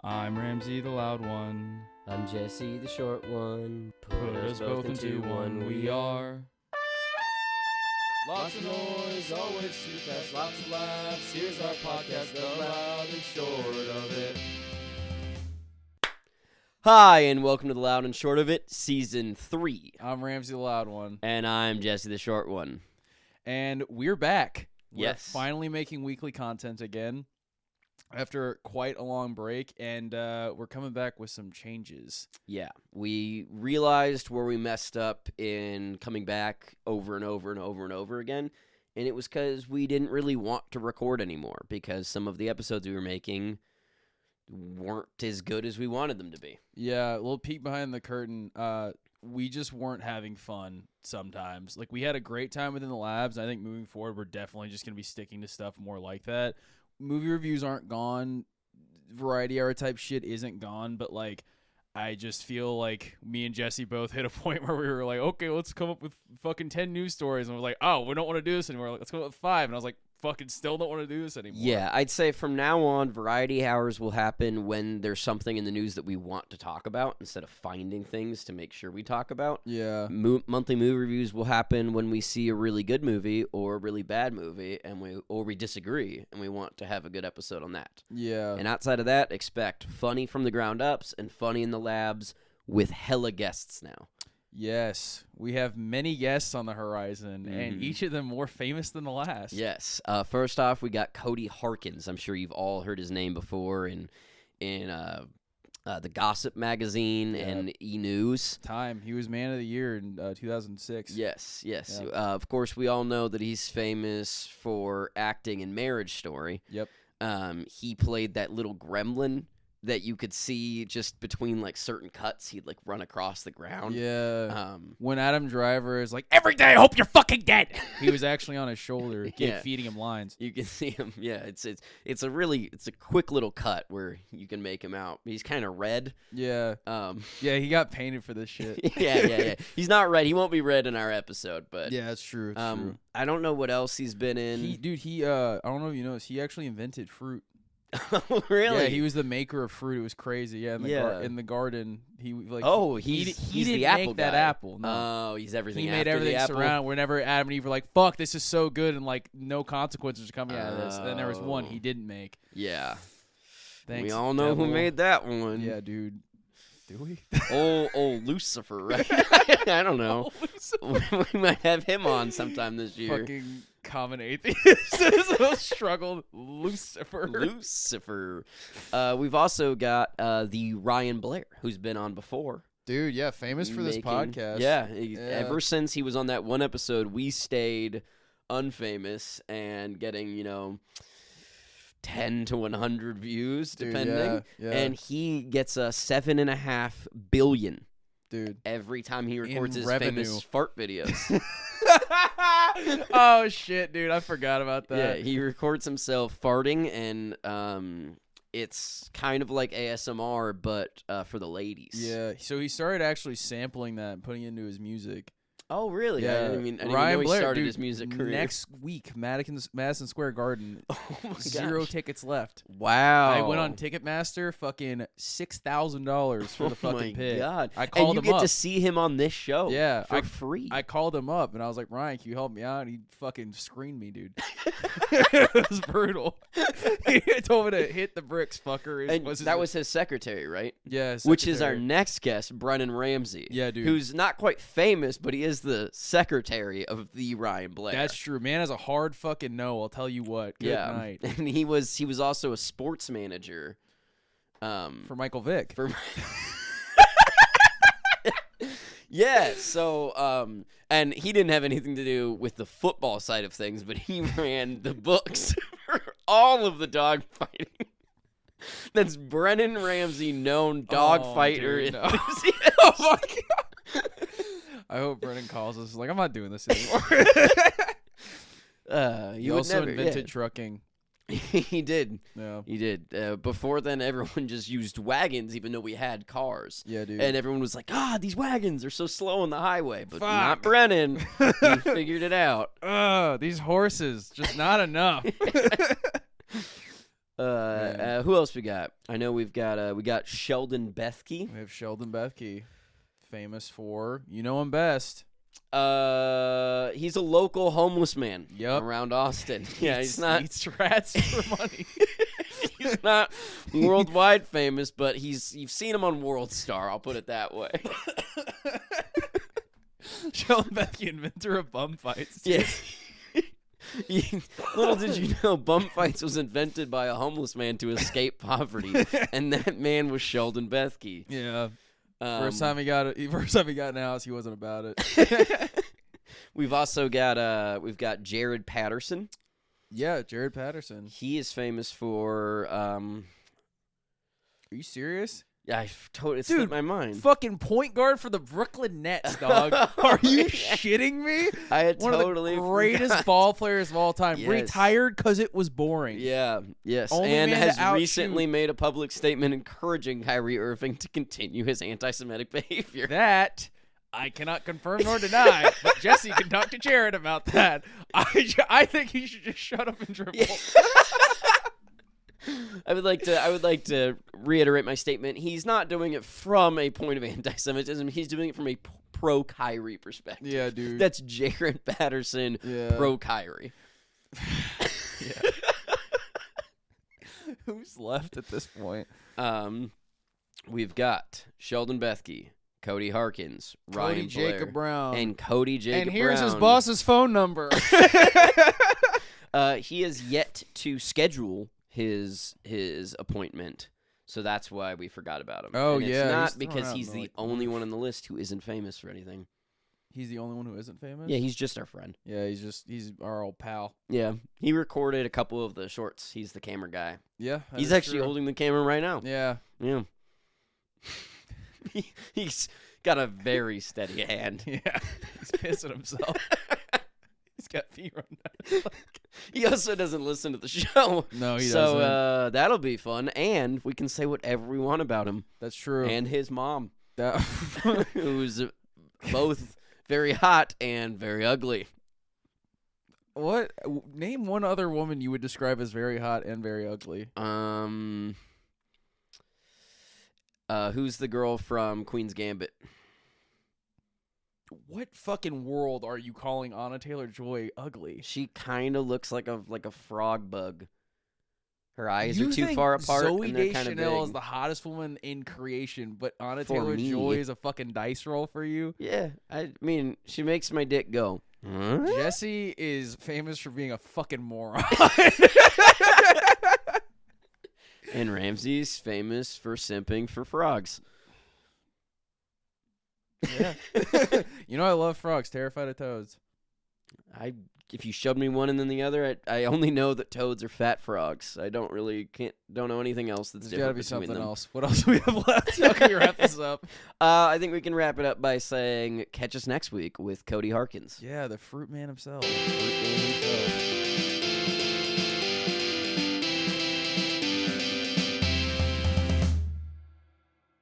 I'm Ramsey the loud one. I'm Jesse the short one. Put us both into one, we are. Lots of noise, always too fast, lots of laughs. Here's our podcast, the loud and short of it. Hi, and welcome to the Loud and Short of It, Season 3. I'm Ramsey the loud one. And I'm Jesse the short one. And we're back. Yes. We're finally making weekly content again after quite a long break, and we're coming back with some changes. Yeah, we realized where we messed up in coming back over and over and over and over again, and it was because we didn't really want to record anymore because some of the episodes we were making weren't as good as we wanted them to be. Yeah, a little peek behind the curtain. We just weren't having fun sometimes. Like, we had a great time within the labs. I think moving forward, we're definitely just going to be sticking to stuff more like that. Movie reviews aren't gone. Variety hour type shit isn't gone. But, like, I just feel like me and Jesse both hit a point where we were like, okay, let's come up with fucking 10 news stories. And we're like, oh, we don't want to do this anymore. Like, let's come up with 5. And I was like, fucking still don't want to do this anymore. Yeah, I'd say from now on, variety hours will happen when there's something in the news that we want to talk about instead of finding things to make sure we talk about. Yeah. Monthly movie reviews will happen when we see a really good movie or a really bad movie and we disagree and we want to have a good episode on that. Yeah. And outside of that, expect funny from the ground ups and funny in the labs with hella guests now. Yes, we have many guests on the horizon, and each of them more famous than the last. Yes. First off, we got Cody Harkins. I'm sure you've all heard his name before in the Gossip magazine and E! News. Time. He was Man of the Year in 2006. Yes. Yeah. Of course, we all know that he's famous for acting in Marriage Story. Yep. He played that little gremlin that you could see just between, like, certain cuts. He'd, like, run across the ground. Yeah. When Adam Driver is like, every day I hope you're fucking dead, he was actually on his shoulder, feeding him lines. You can see him. Yeah, it's a quick little cut where you can make him out. He's kind of red. Yeah. Yeah, he got painted for this shit. Yeah. He's not red. He won't be red in our episode, but yeah, it's true. It's true. I don't know what else he's been in. He I don't know if you noticed, he actually invented fruit. Oh, really? Yeah, he was the maker of fruit. It was crazy. Yeah, in the garden, he like. Oh, he's didn't the apple make guy. that apple. No. Oh, he's everything. He after made everything the apple. surround. Whenever Adam and Eve were like, "Fuck, this is so good," and like no consequences are coming out of this. And then there was one he didn't make. Yeah. Thanks, we all know devil. who made that one. Yeah, dude. Do we? old Lucifer, right? I don't know. We might have him on sometime this year. Fucking common atheist. Struggled Lucifer. We've also got the Ryan Blair, who's been on before. Dude, yeah, famous for this podcast. Yeah, ever since he was on that one episode, we stayed unfamous and getting, 10 to 100 views, depending. Yeah. And he gets a 7.5 billion. Dude. Every time he records his revenue. famous fart videos. Oh, shit, dude. I forgot about that. Yeah, he records himself farting, and it's kind of like ASMR, but for the ladies. Yeah, so he started actually sampling that and putting it into his music. Oh, really? Yeah. I didn't even Ryan know he Blair, started dude, his music career. Next week, Madison Square Garden. Oh, my gosh. 0 tickets left. Wow. I went on Ticketmaster, fucking $6,000 for the fucking pit. Oh, my God. I called and you him get up. to see him on this show for I free. I called him up, and I was like, Ryan, can you help me out? And he fucking screened me, dude. It was brutal. He told me to hit the bricks, fucker. And that was his secretary, right? Yeah, Which is our next guest, Brennan Ramsey. Yeah, dude. Who's not quite famous, but he is the secretary of the Ryan Blair. That's true. Man has a hard fucking no, I'll tell you what. Good night. And he was also a sports manager. For Michael Vick. Yeah, so and he didn't have anything to do with the football side of things, but he ran the books for all of the dog fighting. That's Brennan Ramsey, known dog fighter. Dude, no. Oh my God. I hope Brennan calls us like, I'm not doing this anymore. He also invented trucking. He did. Yeah. He did. Before then, everyone just used wagons, even though we had cars. Yeah, dude. And everyone was like, these wagons are so slow on the highway. But Fuck. not Brennan. He figured it out. These horses, just not enough. Who else we got? I know we got Sheldon Bethke. We have Sheldon Bethke, famous for him best. He's a local homeless man. Yep. Around Austin. Yeah, he's not eats rats for money. He's not worldwide famous, but you've seen him on World Star. I'll put it that way. Sheldon Bethke, inventor of bum fights. Yeah. Little did you know, bum fights was invented by a homeless man to escape poverty, and that man was Sheldon Bethke. Yeah. First time he got in the house, he wasn't about it. We've also got Jared Patterson. Yeah, Jared Patterson. He is famous for. Are you serious? Yeah, I totally Dude, slipped my mind. Fucking point guard for the Brooklyn Nets, dog. Are you shitting me? I had One totally of the greatest forgot. ball players of all time. Yes. Retired because it was boring. Yeah, yes, Only and man to has outshoot. recently made a public statement encouraging Kyrie Irving to continue his anti-Semitic behavior. That I cannot confirm nor deny, but Jesse can talk to Jared about that. I think he should just shut up and dribble. Yeah. I would like to reiterate my statement. He's not doing it from a point of anti-Semitism. He's doing it from a pro Kyrie perspective. Yeah, dude. That's Jared Patterson, pro Kyrie. Yeah. Who's left at this point? We've got Sheldon Bethke, Cody Harkins, Ryan Blair, Jacob Brown, and Cody Jacob And here's Brown. his boss's phone number. He has yet to schedule his appointment, so that's why we forgot about him. Oh, and yeah, it's not he's because thrown out he's in the like only one on the list who isn't famous for anything. He's the only one who isn't famous? Yeah, he's just our friend. Yeah, he's our old pal. Yeah, he recorded a couple of the shorts. He's the camera guy. Yeah. He's actually holding the camera right now. Yeah. Yeah. He's got a very steady hand. Yeah. He's pissing himself. He's got feet run down. He also doesn't listen to the show. No, he so, doesn't. That'll be fun, and we can say whatever we want about him. That's true. And his mom, That who's both very hot and very ugly. What? Name one other woman you would describe as very hot and very ugly. Who's the girl from Queen's Gambit? What fucking world are you calling Anna Taylor-Joy ugly? She kind of looks like a frog bug. Her eyes You are too think far apart, Zoe and they're Deschanel kind of is the hottest woman in creation, but Anna For Taylor-Joy me. is a fucking dice roll for you? Yeah, I mean, she makes my dick go. Huh? Jesse is famous for being a fucking moron. And Ramsey's famous for simping for frogs. Yeah. I love frogs, terrified of toads. If you shoved me one and then the other, I only know that toads are fat frogs. I don't know anything else that's There's gotta different be between something them. else. What else do we have left? How can you wrap this up? I think we can wrap it up by saying catch us next week with Cody Harkins. Yeah, the fruit man himself. The fruit man himself.